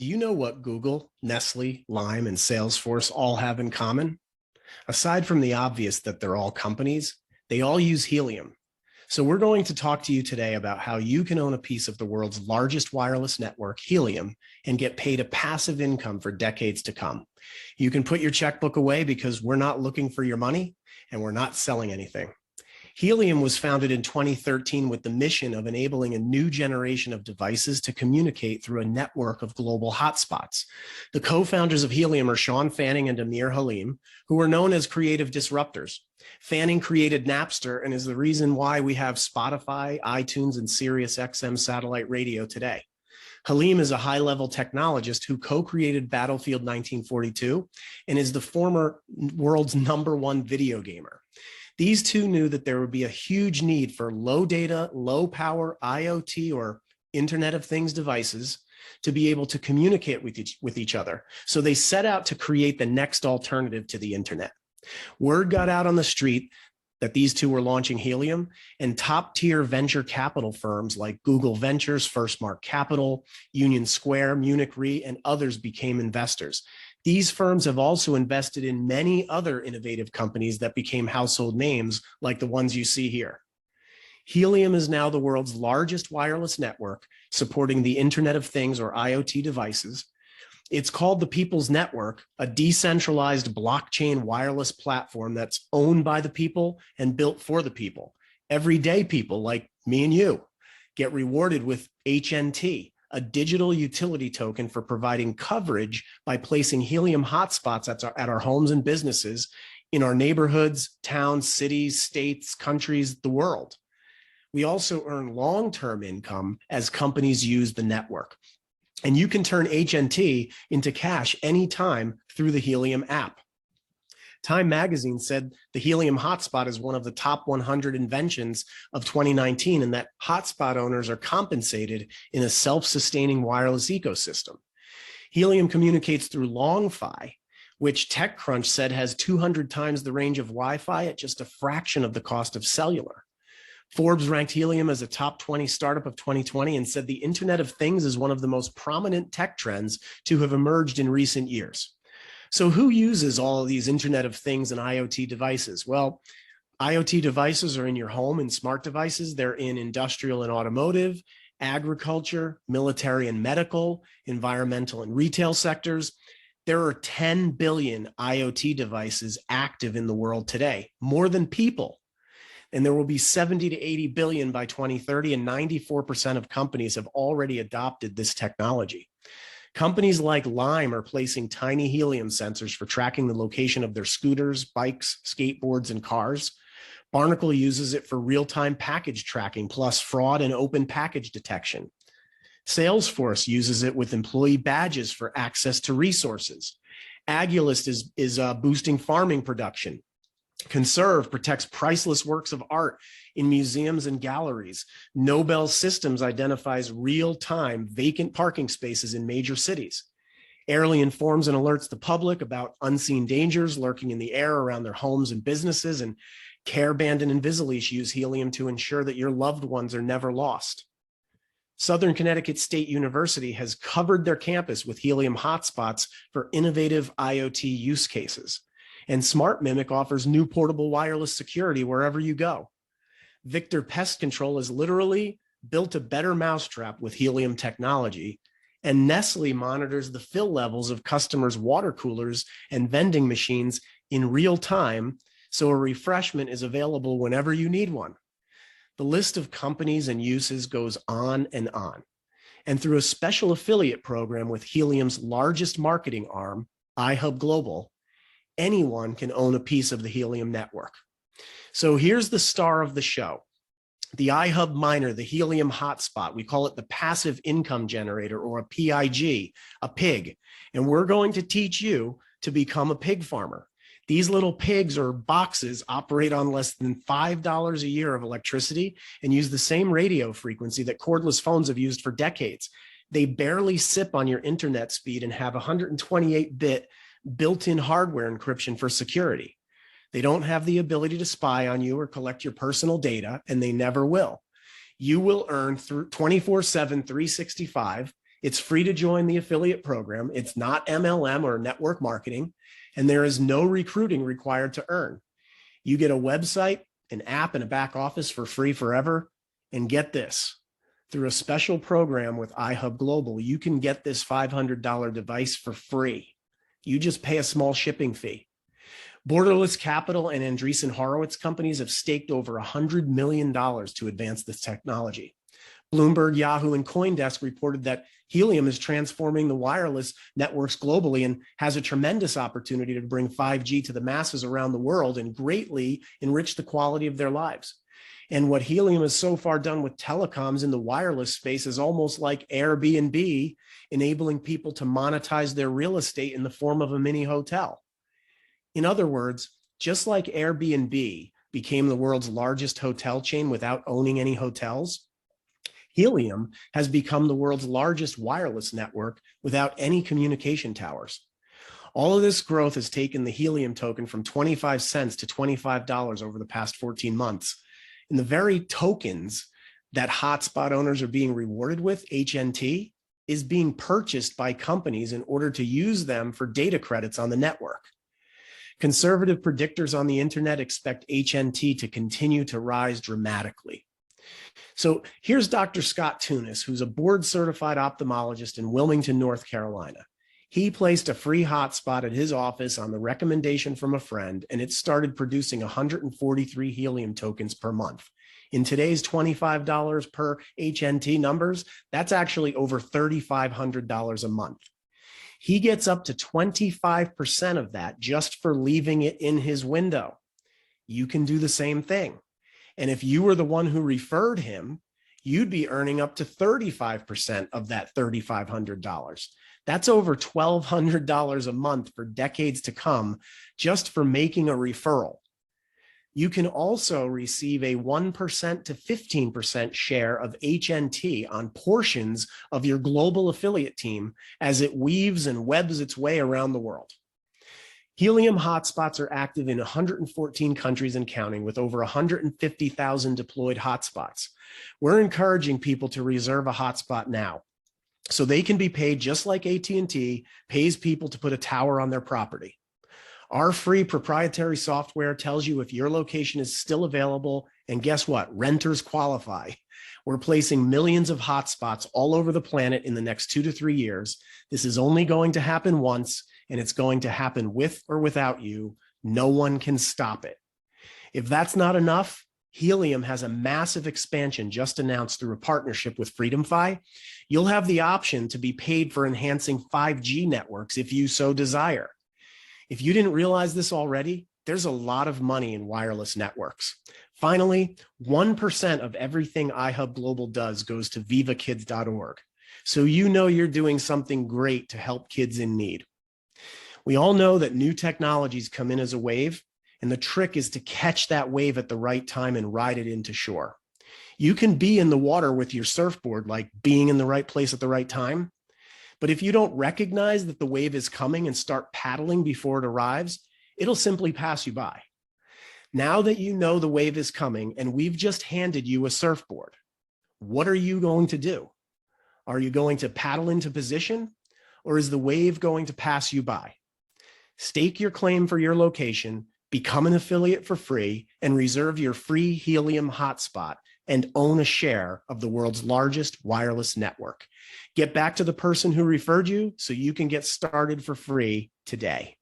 Do you know what Google, Nestle, Lime, and Salesforce all have in common? Aside from the obvious that they're all companies, they all use helium. So we're going to talk to you today about how you can own a piece of the world's largest wireless network, Helium, and get paid a passive income for decades to come. You can put your checkbook away because we're not looking for your money and we're not selling anything. Helium was founded in 2013 with the mission of enabling a new generation of devices to communicate through a network of global hotspots. The co-founders of Helium are Shawn Fanning and Helium, who are known as creative disruptors. Fanning created Napster and is the reason why we have Spotify, iTunes, and Sirius XM satellite radio today. Helium is a high-level technologist who co-created Battlefield 1942 and is the former world's #1 video gamer. These two knew that there would be a huge need for low data, low power IoT or Internet of Things devices to be able to communicate with each other. So they set out to create the next alternative to the internet. Word got out on the street that these two were launching Helium, and top tier venture capital firms like Google Ventures, FirstMark Capital, Union Square, Munich Re, and others became investors. These firms have also invested in many other innovative companies that became household names like the ones you see here. Helium is now the world's largest wireless network supporting the Internet of Things or IoT devices. It's called the People's Network, a decentralized blockchain wireless platform that's owned by the people and built for the people. Everyday people like me and you get rewarded with HNT, a digital utility token for providing coverage by placing Helium hotspots at our homes and businesses in our neighborhoods, towns, cities, states, countries, the world. We also earn long-term income as companies use the network. And you can turn HNT into cash anytime through the Helium app. Time magazine said the Helium hotspot is one of the top 100 inventions of 2019, and that hotspot owners are compensated in a self-sustaining wireless ecosystem. Helium communicates through long-fi, which TechCrunch said has 200 times the range of Wi-Fi at just a fraction of the cost of cellular. Forbes ranked Helium as a top 20 startup of 2020 and said the Internet of Things is one of the most prominent tech trends to have emerged in recent years. So who uses all of these Internet of Things and IoT devices? Well, IoT devices are in your home and smart devices. They're in industrial and automotive, agriculture, military and medical, environmental and retail sectors. There are 10 billion IoT devices active in the world today, more than people. And there will be 70 to 80 billion by 2030, and 94% of companies have already adopted this technology. Companies like Lime are placing tiny helium sensors for tracking the location of their scooters, bikes, skateboards, and cars. Barnacle uses it for real-time package tracking, plus fraud and open package detection. Salesforce uses it with employee badges for access to resources. Agulist is boosting farming production. Conserve protects priceless works of art in museums and galleries. Nobel Systems identifies real-time vacant parking spaces in major cities. Airly informs and alerts the public about unseen dangers lurking in the air around their homes and businesses, and Careband and Invisileash use Helium to ensure that your loved ones are never lost. Southern Connecticut State University has covered their campus with Helium hotspots for innovative IoT use cases. And Smart Mimic offers new portable wireless security wherever you go. Victor Pest Control has literally built a better mousetrap with Helium technology. And Nestle monitors the fill levels of customers' water coolers and vending machines in real time, so a refreshment is available whenever you need one. The list of companies and uses goes on and on. And through a special affiliate program with Helium's largest marketing arm, iHub.Global, anyone can own a piece of the Helium network. So here's the star of the show, the iHub miner, the Helium hotspot. We call it the passive income generator, or a PIG, a pig. And we're going to teach you to become a pig farmer. These little pigs or boxes operate on less than $5 a year of electricity and use the same radio frequency that cordless phones have used for decades. They barely sip on your internet speed and have 128-bit built-in hardware encryption for security. They don't have the ability to spy on you or collect your personal data, and they never will. You will earn through 24/7, 365 It's free to join the affiliate program. It's not MLM or network marketing, and there is no recruiting required to earn. You get a website, an app, and a back office for free forever. And get this, through a special program with iHub.Global, you can get this $500 device for free. You just pay a small shipping fee. Borderless Capital and Andreessen Horowitz companies have staked over $100 million to advance this technology. Bloomberg, Yahoo, and CoinDesk reported that Helium is transforming the wireless networks globally and has a tremendous opportunity to bring 5G to the masses around the world and greatly enrich the quality of their lives. And what Helium has so far done with telecoms in the wireless space is almost like Airbnb, enabling people to monetize their real estate in the form of a mini hotel. In other words, just like Airbnb became the world's largest hotel chain without owning any hotels, Helium has become the world's largest wireless network without any communication towers. All of this growth has taken the Helium token from 25 cents to $25 over the past 14 months. And the very tokens that hotspot owners are being rewarded with, HNT, is being purchased by companies in order to use them for data credits on the network. Conservative predictors on the internet expect HNT to continue to rise dramatically. So here's Dr. Scott Tunis, who's a board-certified ophthalmologist in Wilmington, North Carolina. He placed a free hotspot at his office on the recommendation from a friend, and it started producing 143 Helium tokens per month. In today's $25 per HNT numbers, that's actually over $3,500 a month. He gets up to 25% of that just for leaving it in his window. You can do the same thing. And if you were the one who referred him, you'd be earning up to 35% of that $3,500. That's over $1,200 a month for decades to come just for making a referral. You can also receive a 1% to 15% share of HNT on portions of your global affiliate team as it weaves and webs its way around the world. Helium hotspots are active in 114 countries and counting, with over 150,000 deployed hotspots. We're encouraging people to reserve a hotspot now, so they can be paid just like AT&T pays people to put a tower on their property. Our free proprietary software tells you if your location is still available, and guess what? Renters qualify. We're placing millions of hotspots all over the planet in the next 2 to 3 years. This is only going to happen once, and it's going to happen with or without you. No one can stop it. If that's not enough, Helium has a massive expansion just announced through a partnership with FreedomFi. You'll have the option to be paid for enhancing 5G networks if you so desire. If you didn't realize this already, there's a lot of money in wireless networks. Finally, 1% of everything iHub.Global does goes to vivakids.org. So you know you're doing something great to help kids in need. We all know that new technologies come in as a wave, and the trick is to catch that wave at the right time and ride it into shore. You can be in the water with your surfboard, like being in the right place at the right time. But if you don't recognize that the wave is coming and start paddling before it arrives, it'll simply pass you by. Now that you know the wave is coming and we've just handed you a surfboard, what are you going to do? Are you going to paddle into position, or is the wave going to pass you by? Stake your claim for your location, become an affiliate for free, and reserve your free Helium hotspot and own a share of the world's largest wireless network. Get back to the person who referred you so you can get started for free today.